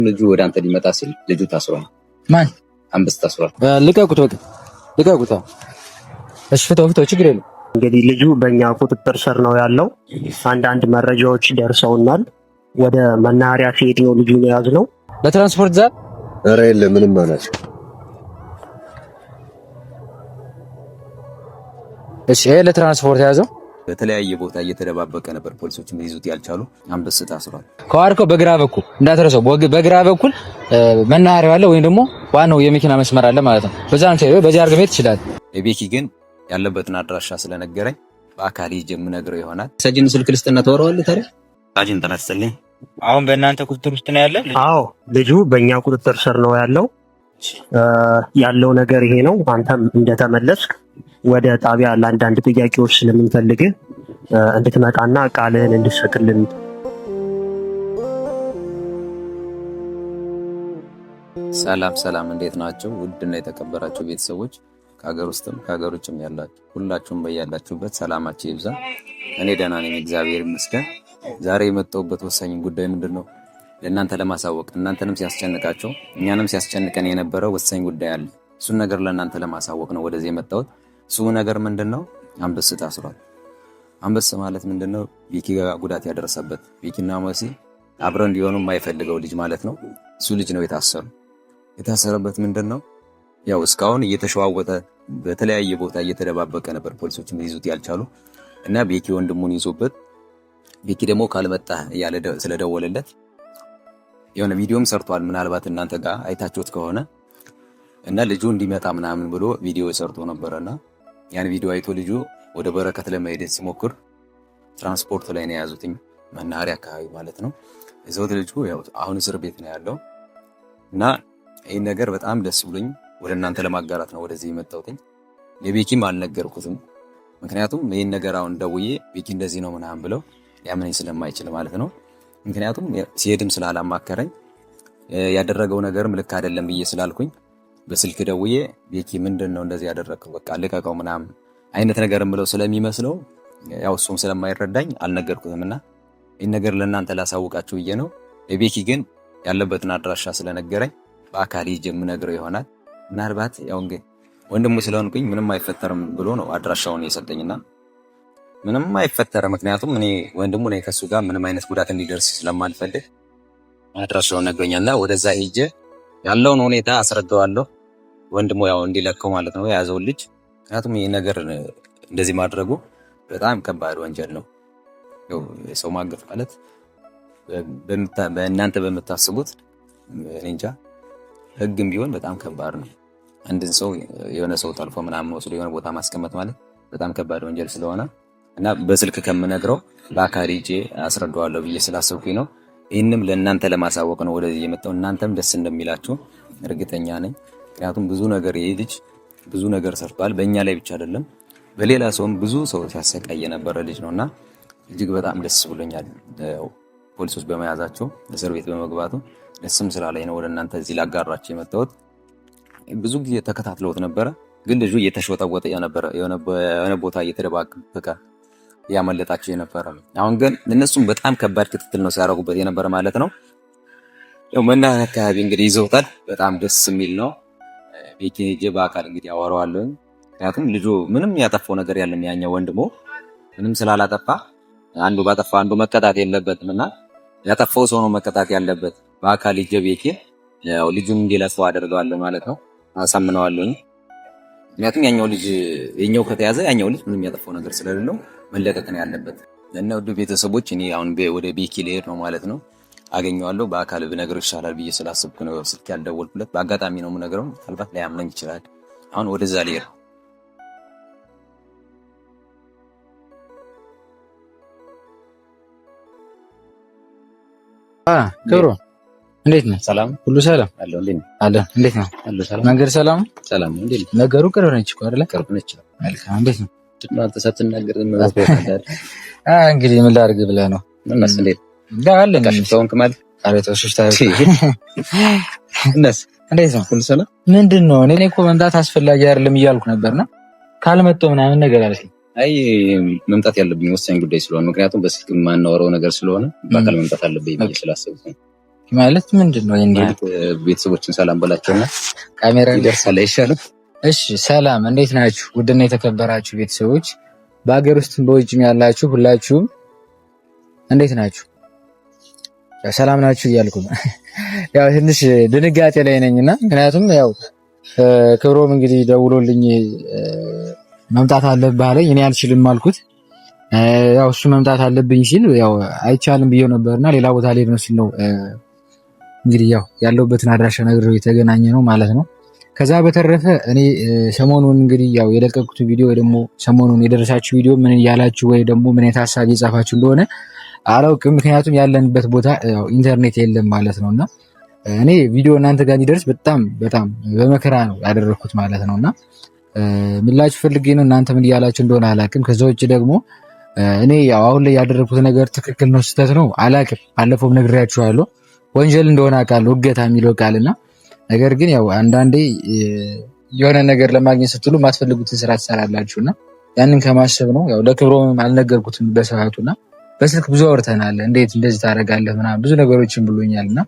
ልጁ ወደ አንተ ሊመጣ ሲል ልጁ ታስሯል። ማን? አንበስ ታስሯል። ልቀቁት፣ ወጣ ልቀቁት። እሺ ፍታው፣ ችግር የለም። እንግዲህ ልጁ በእኛ ቁጥጥር ስር ነው ያለው። አንዳንድ መረጃዎች ደርሰውናል። ወደ መናኸሪያ ሲሄድ ነው ልጁን የያዝነው። ለትራንስፖርት ዛ ኧረ የለም ምንም አላቸው። እሺ ለትራንስፖርት ያዘው። በተለያየ ቦታ እየተደባበቀ ነበር፣ ፖሊሶችም ሊይዙት ያልቻሉ። አንበስ ታስሯል። ከዋርኮ በግራ በኩል እንዳትረሳው፣ በግራ በኩል መናኸሪያው አለ ወይም ደግሞ ዋናው የመኪና መስመር አለ ማለት ነው። በዛም ተይው፣ በዚህ አድርገህ መሄድ ትችላለህ። የቤኪ ግን ያለበትን አድራሻ ስለነገረኝ በአካል ሂጅ የምነግረው ይሆናል። ሰጅን ስልክ ልስጥና ተወራዋለህ። ታዲያ ሳጅን ተነስተልኝ። አሁን በእናንተ ቁጥጥር ውስጥ ነው ያለ? አዎ ልጁ በእኛ ቁጥጥር ስር ነው ያለው። ያለው ነገር ይሄ ነው። አንተም እንደተመለስክ ወደ ጣቢያ ለአንዳንድ ጥያቄዎች ስለምንፈልግ እንድትመጣና ቃልህን እንድትሰጥልን። ሰላም፣ እንዴት ናቸው? ውድና የተከበራችሁ ቤተሰቦች ከሀገር ውስጥም ከሀገር ውጭም ያላችሁ ሁላችሁም በያላችሁበት ሰላማችሁ ይብዛ። እኔ ደህና ነኝ፣ እግዚአብሔር ይመስገን። ዛሬ የመጣሁበት ወሳኝ ጉዳይ ምንድን ነው? ለእናንተ ለማሳወቅ፣ እናንተንም ሲያስጨንቃቸው እኛንም ሲያስጨንቀን የነበረው ወሳኝ ጉዳይ አለ። እሱን ነገር ለእናንተ ለማሳወቅ ነው ወደዚህ የመጣሁት። እሱ ነገር ምንድን ነው? አንበስ ታስሯል። አንበስ ማለት ምንድን ነው? ቤኪ ጋር ጉዳት ያደረሰበት፣ ቤኪና መሲ አብረው እንዲሆኑ የማይፈልገው ልጅ ማለት ነው። እሱ ልጅ ነው የታሰረበት ምንድን ነው? ያው እስካሁን እየተሸዋወጠ በተለያየ ቦታ እየተደባበቀ ነበር፣ ፖሊሶችም ሊይዙት ያልቻሉ እና ቤኪ ወንድሙን ይዞበት፣ ቤኪ ደግሞ ካልመጣ እያለ ስለደወለለት የሆነ ቪዲዮም ሰርቷል። ምናልባት እናንተ ጋር አይታችሁት ከሆነ እና ልጁ እንዲመጣ ምናምን ብሎ ቪዲዮ ሰርቶ ነበረና ያን ቪዲዮ አይቶ ልጁ ወደ በረከት ለመሄድ ሲሞክር ትራንስፖርት ላይ ነው የያዙትኝ፣ መናኸሪያ አካባቢ ማለት ነው። እዛው ልጁ ያው አሁን እስር ቤት ነው ያለው እና ይህን ነገር በጣም ደስ ብሎኝ ወደ እናንተ ለማጋራት ነው ወደዚህ የመጣሁትኝ። የቤኪም አልነገርኩትም፣ ምክንያቱም ይህን ነገር አሁን ደውዬ ቤኪ እንደዚህ ነው ምናምን ብለው ሊያምነኝ ስለማይችል ማለት ነው። ምክንያቱም ሲሄድም ስላላማከረኝ ያደረገው ነገርም ልክ አይደለም ብዬ ስላልኩኝ በስልክ ደውዬ ቤኪ ምንድን ነው እንደዚህ ያደረገው፣ በቃ ልቀቀው ምናምን አይነት ነገርም ብለው ስለሚመስለው ያው እሱም ስለማይረዳኝ አልነገርኩትም እና ይህን ነገር ለእናንተ ላሳውቃችሁ ብዬ ነው። የቤኪ ግን ያለበትን አድራሻ ስለነገረኝ በአካል ሂጅ የምነግረው ይሆናል። ምናልባት ያው እንግዲህ ወንድሙ ስለሆንኩኝ ምንም አይፈጠርም ብሎ ነው አድራሻውን የሰጠኝና ምንም አይፈጠርም። ምክንያቱም እኔ ወንድሙ ነኝ፣ ከሱ ጋር ምንም አይነት ጉዳት እንዲደርስ ስለማልፈልግ አድራሻውን ነግሮኛልና ወደዛ ሂጅ ያለውን ሁኔታ አስረዳዋለሁ። ወንድሙ ያው እንዲለከው ማለት ነው የያዘውን ልጅ። ምክንያቱም ይህ ነገር እንደዚህ ማድረጉ በጣም ከባድ ወንጀል ነው። ያው የሰው ማገት ማለት በእናንተ በምታስቡት እንጃ ህግም ቢሆን በጣም ከባድ ነው። አንድን ሰው የሆነ ሰው ጠልፎ ምናምን ወስዶ የሆነ ቦታ ማስቀመጥ ማለት በጣም ከባድ ወንጀል ስለሆነ እና በስልክ ከምነግረው በአካል ሂጄ አስረዳዋለሁ ብዬ ስላሰብኩኝ ነው። ይህንም ለእናንተ ለማሳወቅ ነው ወደዚህ የመጣው። እናንተም ደስ እንደሚላችሁ እርግጠኛ ነኝ። ምክንያቱም ብዙ ነገር ይህ ልጅ ብዙ ነገር ሰርቷል። በእኛ ላይ ብቻ አይደለም በሌላ ሰውም ብዙ ሰው ሲያሰቃይ የነበረ ልጅ ነውና እጅግ በጣም ደስ ብሎኛል። ፖሊሶች በመያዛቸው እስር ቤት በመግባቱ ደስም ስላለኝ ነው ወደ እናንተ እዚህ ላጋራችሁ የመጣሁት። ብዙ ጊዜ ተከታትለውት ነበረ፣ ግን ልጁ እየተሽወጠወጠ የሆነ ቦታ እየተደባበቀ ያመለጣቸው የነበረ ነው። አሁን ግን እነሱም በጣም ከባድ ክትትል ነው ሲያደርጉበት የነበረ ማለት ነው። ያው መናኸሪያ አካባቢ እንግዲህ ይዘውታል። በጣም ደስ የሚል ነው። ቤኪ ሄጄ በአካል እንግዲህ አወራዋለሁ። ምክንያቱም ልጁ ምንም ያጠፋው ነገር ያለም ያኛው ወንድሞ ምንም ስላላጠፋ አንዱ ባጠፋ አንዱ መቀጣት የለበትም እና ያጠፋው ሰው ነው መቀጣት ያለበት። በአካል ሄጄ ቤኪ ያው ልጁን እንዲለፈው አደርገዋለሁ ማለት ነው፣ አሳምነዋለሁ። ምክንያቱም ያኛው ልጅ የኛው ከተያዘ ያኛው ልጅ ምንም ያጠፋው ነገር ስለሌለው መለቀቅ ነው ያለበት። እና ውድ ቤተሰቦች እኔ አሁን ወደ ቤኪ ልሄድ ነው ማለት ነው። አገኘዋለሁ በአካል ብነግረው ይሻላል ብዬ ስላሰብኩ ነው ስልክ ያልደወልኩለት። በአጋጣሚ ነው የምነግረው፣ ምናልባት ላያምነኝ ይችላል። አሁን ወደዛ ልሄድ ነው። ክብሮ እንዴት ነህ? ሰላም ሁሉ ሰላም አለው። እንዴት ነህ? አለ እንዴት ነው? አለ ሰላም። መንገድ ሰላም ሰላም ነው። እንዴት ነገሩ? ቅርብ ነች እኮ አይደለ? ቅርብ ነች። መልካም። እንዴት ነው? እናንተ ሳትናገር እንመጣለን። እንግዲህ ምን ላድርግ ብለህ ነው? እነሱ እንዴት አለ ከሽፍታውንክ ማለት አሬቶሽ እነሱ እንዴት ነው? ሁሉ ሰላም። ምንድን ነው? እኔ እኮ መምጣት አስፈላጊ አይደለም እያልኩ ነበርና ካልመጣሁ ምናምን ነገር አለኝ። አይ መምጣት ያለብኝ ወሳኝ ጉዳይ ስለሆነ፣ ምክንያቱም በስልክ የማናወራው ነገር ስለሆነ በአካል መምጣት አለብኝ ብዬ ስላሰብኩ ነው። ማለት ምንድነው? ቤተሰቦችን ሰላም በላቸውና ካሜራ ይደርሳል አይሻልም? እሺ ሰላም፣ እንዴት ናችሁ? ውድና የተከበራችሁ ቤተሰቦች በአገር ውስጥም በውጭም ያላችሁ ሁላችሁም እንዴት ናችሁ? ሰላም ናችሁ እያልኩ ነው። ያው ትንሽ ድንጋጤ ላይ ነኝና ምክንያቱም ያው ክብሮም እንግዲህ ደውሎልኝ መምጣት አለብህ አለኝ። እኔ አልችልም አልኩት። ያው እሱ መምጣት አለብኝ ሲል ያው አይቻልም ብዬው ነበርና ሌላ ቦታ ላይ ነው ሲል ነው እንግዲህ ያው ያለውበትን አድራሻ ነግሬው የተገናኘ ነው ማለት ነው። ከዛ በተረፈ እኔ ሰሞኑን እንግዲህ ያው የለቀቁት ቪዲዮ ወይ ደግሞ ሰሞኑን የደረሳችሁ ቪዲዮ ምን ያላችሁ ወይ ደግሞ ምን ሀሳብ እየጻፋችሁ እንደሆነ አላውቅም። ምክንያቱም ያለንበት ቦታ ያው ኢንተርኔት የለም ማለት ነውና እኔ ቪዲዮ እናንተ ጋር እንዲደርስ በጣም በመከራ ነው ያደረኩት ማለት ነውና ምላችሁ ፈልጌ ነው። እናንተ ምን ያላችሁ እንደሆነ አላውቅም። ከዛ ውጭ ደግሞ እኔ ያው አሁን ላይ ያደረኩት ነገር ትክክል ነው ስህተት ነው አላውቅም። ባለፈውም ነግሬያችኋለሁ ወንጀል እንደሆነ አውቃለሁ እገታ የሚለው ቃልና ነገር ግን ያው አንዳንዴ የሆነ ነገር ለማግኘት ስትሉ የማትፈልጉትን ስራ ትሰራላችሁና ያንን ከማሰብ ነው። ያው ለክብሮም አልነገርኩትም በሰዓቱና በስልክ ብዙ አውርተናል። እንዴት እንደዚህ ታደርጋለህ ምናምን ብዙ ነገሮችን ብሎኛልና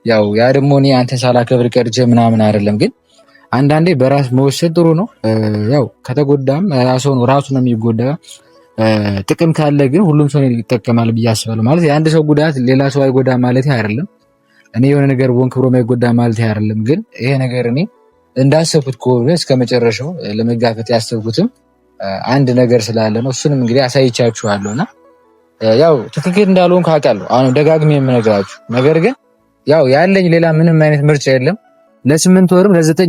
ያው ያ ደግሞ እኔ አንተን ሳላከብር ቀርቼ ምናምን አይደለም። ግን አንዳንዴ በራስ መወሰድ ጥሩ ነው። ያው ከተጎዳም ራሱ ነው የሚጎዳ። ጥቅም ካለ ግን ሁሉም ሰው ይጠቀማል ብዬ አስባለሁ። ማለት የአንድ ሰው ጉዳት ሌላ ሰው አይጎዳ ማለት አይደለም። እኔ የሆነ ነገር ወን ክብሮም አይጎዳ ማለት አይደለም። ግን ይሄ ነገር እኔ እንዳሰብኩት ከሆነ እስከመጨረሻው ለመጋፈጥ ያሰብኩትም አንድ ነገር ስላለ ነው። እሱንም እንግዲህ አሳይቻችኋለሁና ያው ትክክል እንዳልሆን ካውቃለሁ። አሁን ደጋግሜ የምነግራችሁ ነገር ግን ያው ያለኝ ሌላ ምንም አይነት ምርጫ የለም። ለ8 ወርም ለ9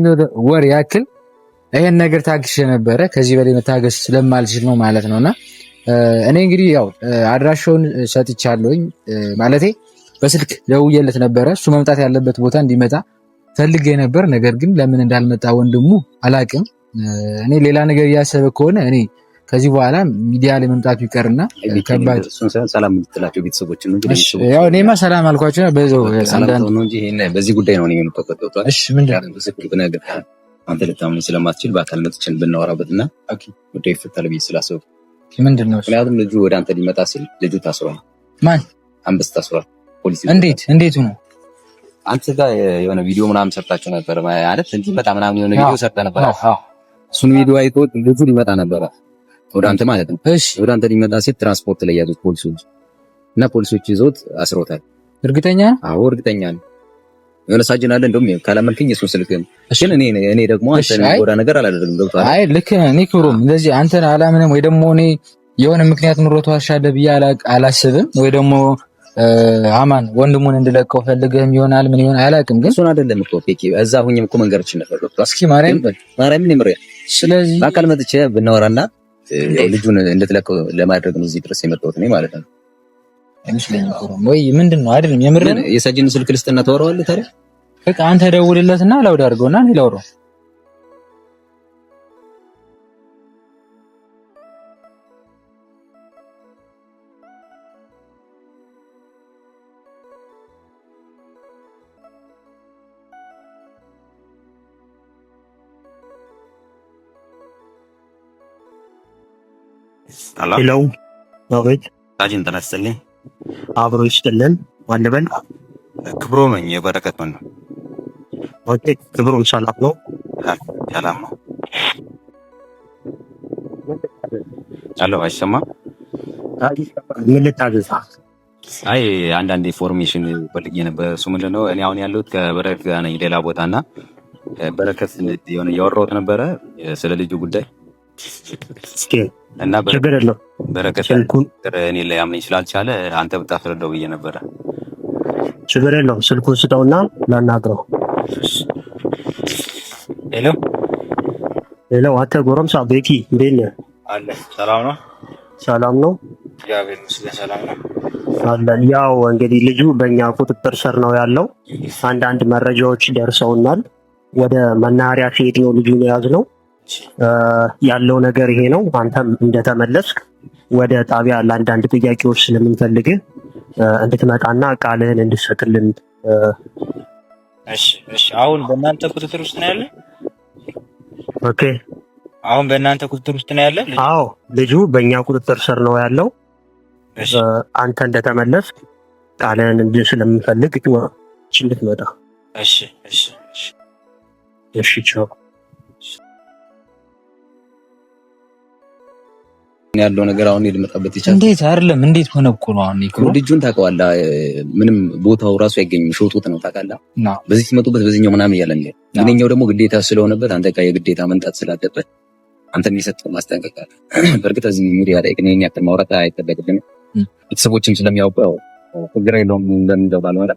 ወር ያክል ይሄን ነገር ታግሼ ነበረ። ከዚህ በላይ መታገስ ስለማልችል ነው ማለት ነውና እኔ እንግዲህ ያው አድራሻውን ሰጥቻለሁኝ ማለቴ በስልክ ደውዬለት ነበረ። እሱ መምጣት ያለበት ቦታ እንዲመጣ ፈልጌ ነበር። ነገር ግን ለምን እንዳልመጣ ወንድሙ አላቅም። እኔ ሌላ ነገር እያሰበ ከሆነ እኔ ከዚህ በኋላ ሚዲያ ላይ መምጣቱ ይቀርና ከባድ ሰላም የምትላቸው ቤተሰቦች ነው እንግዲህ ያው እኔማ ሰላም አልኳቸው ነው በዛው አንዳንድ ነው እንጂ ይሄን በዚህ ጉዳይ ነው እኔ የምትቆጣው። እሺ ምንድነው በስልክ ነገር አንተ ልታምነኝ ስለማትችል በአካል መጥቼን ብናወራበትና ጉዳይ ይፈታል ብዬ ስላሰብኩ ምንድነው? ምክንያቱም ልጁ ወደ አንተ ሊመጣ ሲል ልጁ ታስሯል። ማን? አንበስ ታስሯል። ፖሊስ እንዴት ነው? አንተ ጋር የሆነ ቪዲዮ ምናምን ሰርታችሁ ነበር ማለት እንጂ በጣም ምናምን የሆነ ቪዲዮ ሰርታ ነበር። እሱን ቪዲዮ አይቶ ልጁ ሊመጣ ነበር ወደ አንተ ማለት ነው። እሺ ወደ አንተ ሊመጣ ሲል ትራንስፖርት ላይ ያዙት ፖሊሶች እና ፖሊሶች ይዘውት አስሮታል። እርግጠኛ? አዎ እርግጠኛ ነኝ። የሆነ ሳጅን አለ እንደውም ካላመልከኝ እሱን ስልክም ግን እኔ ደግሞ አንተን ወደ ነገር አላደረግም። ገብቶሃል? አይ ልክ ነህ። እኔ ክብሮም እንደዚህ አንተን አላምንም ወይ ደግሞ እኔ የሆነ ምክንያት ኑሮት ዋሻለህ ብዬ አላስብም። ወይ ደግሞ አማን ወንድሙን እንድለቀው ፈልገህም ይሆናል ምን ይሆን አላውቅም። ግን እሱን አይደለም እኮ ፔኪ እዛ ሁኝም እኮ መንገርችን ነበር። ገብቶሃል? እስኪ ማርያም ምን ይምር። ስለዚህ በአካል መጥቼ ብናወራና ልጁን እንድትለቀው ለማድረግ ነው እዚህ ድረስ የመጣሁት እኔ ማለት ነው። አይመስለኝም ክብሮም። ወይ ምንድነው አይደለም የምርን የሳጅን ስልክ ልስጥና ታወራዋለህ ታዲያ። በቃ አንተ ደውልለትና ላውድ አድርገውና እኔ ላውራው። ሄሎ አቤት። ሳጅን ተነስተልኝ አብሮ ይስጥልን። ዋንበል ክብሮም ነኝ የበረከት ነው። ኦኬ ክብሮም ሰላም ነው? ሰላም ነው። አሎ አይሰማም? ምን ልታዘዝ? አይ አንዳንድ ኢንፎርሜሽን ፈልጌ ነበር። እሱ ምንድን ነው እኔ አሁን ያለሁት ከበረከት ጋር ነኝ ሌላ ቦታና በረከት የሆነ እያወራሁት ነበረ ስለ ልጁ ጉዳይ እስኪ እና በረከት እኔ ላይ አምነኝ ስላልቻለ አንተ ብታስረዳው ብዬ ነበረ። ችግር የለውም። ስልኩን ስጠውና ላናግረው። ሄሎ አንተ ጎረምሳ ቤኪ እንዴት ነህ? አለ ሰላም ነው? ሰላም ነው እግዚአብሔር ይመስገን ሰላም ነው አለን። ያው እንግዲህ ልጁ በእኛ ቁጥጥር ስር ነው ያለው። አንዳንድ መረጃዎች ደርሰውናል። ወደ መናኸሪያ ሲሄድ ነው ልጁን የያዝነው። ያለው ነገር ይሄ ነው። አንተም እንደተመለስክ ወደ ጣቢያ ለአንዳንድ ጥያቄዎች ስለምንፈልግ እንድትመጣና ቃልህን እንድትሰጥልን። እሺ አሁን በእናንተ ቁጥጥር ውስጥ ነው ያለ? ኦኬ አሁን በእናንተ ቁጥጥር ውስጥ ነው ያለ? አዎ ልጁ በእኛ ቁጥጥር ስር ነው ያለው። አንተ እንደተመለስክ ቃልህን ስለምንፈልግ እንድትመጣ። እሺ እሺ እሺ ቻው። ያለው ነገር አሁን ልመጣበት ይቻላል። እንዴት አይደለም እንዴት ሆነ እኮ ነው። አሁን ይክሩ ልጁን ታውቀዋለህ። ምንም ቦታው ራሱ አይገኝም። ሾቶት ነው ታውቃለህ። በዚህ ሲመጡበት በዚህኛው ምናምን እያለ ነው። እኛው ደግሞ ግዴታ ስለሆነበት አንተ ጋር የግዴታ መምጣት ስላለበት አንተ የሚሰጠው ማስጠንቀቂያ። በእርግጥ እዚህ ሚዲያ ላይ ግን እኔን ያክል ማውራት አይጠበቅብንም። ቤተሰቦችም ስለሚያውቁ ያው ችግር የለውም እንደምንለው ባልሆነ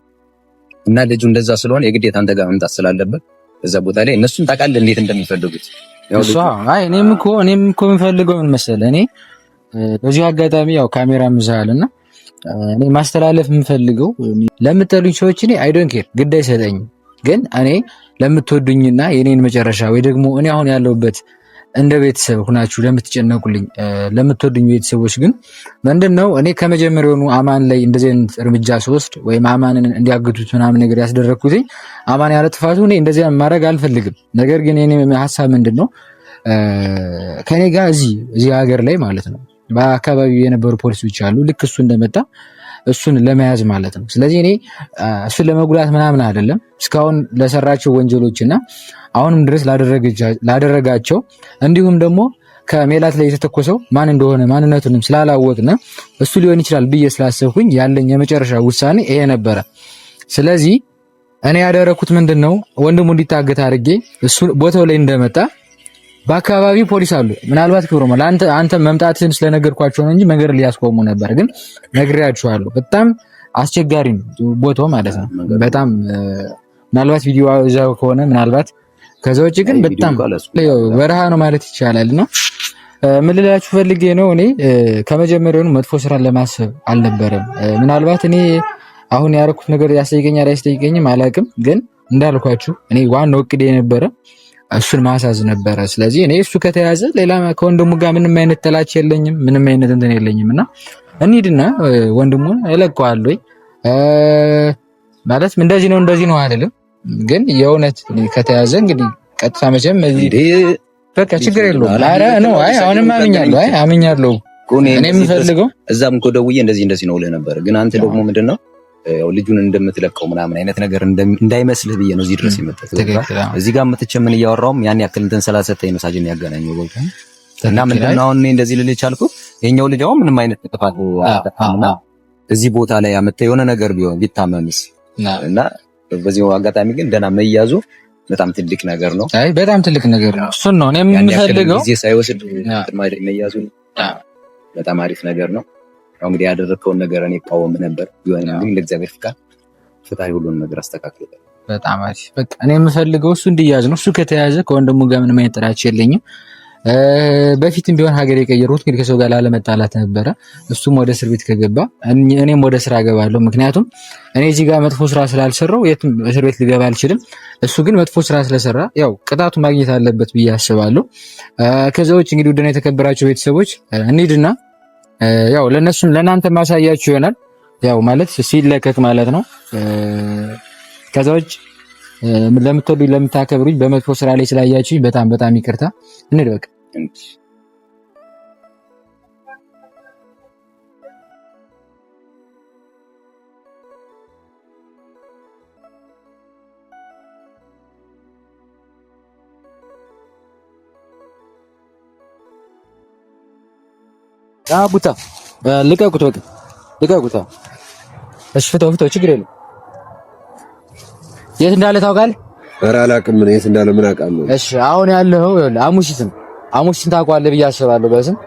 እና ልጁ እንደዛ ስለሆነ የግዴታ አንተ ጋር መምጣት ስላለበት እዛ ቦታ ላይ እነሱን ታውቃለህ እንዴት እንደሚፈልጉት። እኔም እኮ የምፈልገው ምን መሰለህ፣ እኔ በዚህ አጋጣሚ ያው ካሜራ ምዛልና እኔ ማስተላለፍ የምፈልገው ለምትጠሉኝ ሰዎች እኔ አይ ዶንት ኬር ግድ አይሰጠኝም። ግን እኔ ለምትወዱኝና የኔን መጨረሻ ወይ ደግሞ እኔ አሁን ያለሁበት እንደ ቤተሰብ ሁናችሁ ለምትጨነቁልኝ ለምትወዱኝ ቤተሰቦች ግን ምንድነው እኔ ከመጀመሪያውኑ አማን ላይ እንደዚህ አይነት እርምጃ ስወስድ ወይም አማንን እንዲያግቱት ምናምን ነገር ያስደረግኩት አማን ያለ ጥፋቱ እኔ እንደዚህ ማድረግ አልፈልግም። ነገር ግን የኔ ሐሳብ ምንድነው ከኔ ጋር እዚህ ሀገር ላይ ማለት ነው በአካባቢው የነበሩ ፖሊሶች አሉ። ልክ እሱ እንደመጣ እሱን ለመያዝ ማለት ነው። ስለዚህ እኔ እሱን ለመጉዳት ምናምን አይደለም እስካሁን ለሰራቸው ወንጀሎችና አሁንም ድረስ ላደረጋቸው እንዲሁም ደግሞ ከሜላት ላይ የተተኮሰው ማን እንደሆነ ማንነቱንም ስላላወቅነ እሱ ሊሆን ይችላል ብዬ ስላሰብኩኝ ያለኝ የመጨረሻ ውሳኔ ይሄ ነበረ። ስለዚህ እኔ ያደረኩት ምንድነው ወንድሙ እንዲታገት አድርጌ እሱ ቦታው ላይ እንደመጣ በአካባቢው ፖሊስ አሉ። ምናልባት ክብሮ አንተ መምጣትን ስለነገርኳቸው ነው እንጂ መንገድ ሊያስቆሙ ነበር። ግን ነግሬያቸዋለሁ። በጣም አስቸጋሪ ነው ቦታው ማለት ነው። በጣም ምናልባት ቪዲዮ እዛው ከሆነ ምናልባት ከዛ ውጭ ግን በጣም በረሃ ነው ማለት ይቻላል። እና ምን ልላችሁ ፈልጌ ነው እኔ ከመጀመሪያውኑ መጥፎ ስራ ለማሰብ አልነበረም። ምናልባት እኔ አሁን ያደረኩት ነገር ያስጠይቀኛል አይስጠይቀኝም አላውቅም። ግን እንዳልኳችሁ እኔ ዋናው እቅዴ የነበረ እሱን ማሳዝ ነበረ። ስለዚህ እኔ እሱ ከተያዘ ሌላ ከወንድሙ ጋር ምንም አይነት ጥላቻ የለኝም፣ ምንም አይነት እንትን የለኝም። እና እንሂድና ወንድሙን እለቀዋለሁ ማለት እንደዚህ ነው አይደለም። ግን የእውነት ከተያዘ እንግዲህ ቀጥታ መቼም በቃ ችግር የለውም። ኧረ ነው አሁንም አምኛለሁ። እኔ የምፈልገው እዛም እኮ ደውዬ እንደዚህ ነው ልህ ነበር። ግን አንተ ደግሞ ምንድነው ያው ልጁን እንደምትለቀው ምናምን አይነት ነገር እንዳይመስልህ ብዬ ነው እዚህ ድረስ የመጣሁት። እዚህ ጋር መጥቼ ምን እያወራሁም ያን ያክል እንትን ስላሰጠኝ ነው ሳጅን ያገናኘው ቦታ እና ምንድነው አሁን እኔ እንደዚህ ልልህ ቻልኩት። የኛው ልጅ አሁን ምንም አይነት ጥፋት አጣጣምና እዚህ ቦታ ላይ ያመጣ የሆነ ነገር ቢሆን ቢታመምስ እና በዚህ አጋጣሚ ግን ደህና መያዙ በጣም ትልቅ ነገር ነው። አይ በጣም ትልቅ ነገር ነው። እሱን ነው እኔም የምፈልገው። ጊዜ ሳይወስድ መያዙ በጣም አሪፍ ነገር ነው። እንግዲህ ያደረከውን ነገር እኔ ቃወም ነበር ቢሆን ግን ለእግዚአብሔር ፍቃድ ፍቃድ ሁሉን ነገር አስተካክሏል። በጣም አሪፍ በቃ እኔ የምፈልገው እሱ እንዲያዝ ነው። እሱ ከተያዘ ከወንድሙ ጋር ምንም አይነት ጥላቻ የለኝም። በፊትም ቢሆን ሀገር የቀየሩት እንግዲህ ከሰው ጋር ላለመጣላት ነበረ። እሱም ወደ እስር ቤት ከገባ እኔም ወደ ስራ እገባለሁ። ምክንያቱም እኔ እዚህ ጋር መጥፎ ስራ ስላልሰራው የትም እስር ቤት ልገባ አልችልም። እሱ ግን መጥፎ ስራ ስለሰራ ያው ቅጣቱ ማግኘት አለበት ብዬ አስባለሁ። ከዛ ውጭ እንግዲህ ውድና የተከበራችሁ ቤተሰቦች እንሂድና ያው ለነሱም ለናንተ ማሳያችሁ ይሆናል። ያው ማለት ሲለቀቅ ማለት ነው። ከዛ ውጭ ለምትወዱኝ ለምታከብሩኝ በመጥፎ ስራ ላይ ስላያችሁኝ በጣም ይቅርታ። እንሂድ በቃ ቡታ ልቀቁት፣ በቃ ልቀቁት። እሺ ፍታው፣ ችግር የለም። የት እንዳለ ታውቃለህ? ኧረ አላውቅም። ምን የት እንዳለ ምን አውቃለሁ። እሺ አሁን ያለው አሙሲትን ታውቀዋለህ ብዬ አስባለሁ። በስም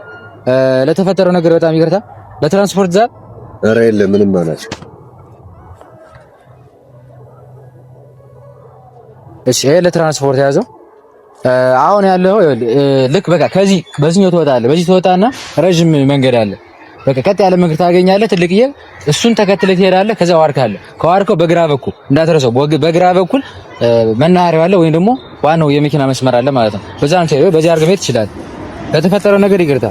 ለተፈጠረው ነገር በጣም ይቅርታ። ለትራንስፖርት ዛብ ኧረ የለም ምንም አላውቅም። እሺ ለትራንስፖርት ያዘው። አሁን ያለው ልክ በቃ ከዚህ በዚህኛው ትወጣለህ። በዚህ ትወጣና ረጅም መንገድ አለ። በቃ ቀጥ ያለ መንገድ ታገኛለህ። ትልቅዬ እሱን ተከትለህ ትሄዳለህ። ከዛ ዋርካለህ። ከዋርከው በግራ በኩል እንዳትረሳው፣ በግራ በኩል መናኸሪያው አለ ወይም ደግሞ ዋናው የመኪና መስመር አለ ማለት ነው። በዛ ነው በዚህ አድርገህ መሄድ ትችላለህ። ለተፈጠረው ነገር ይቅርታ።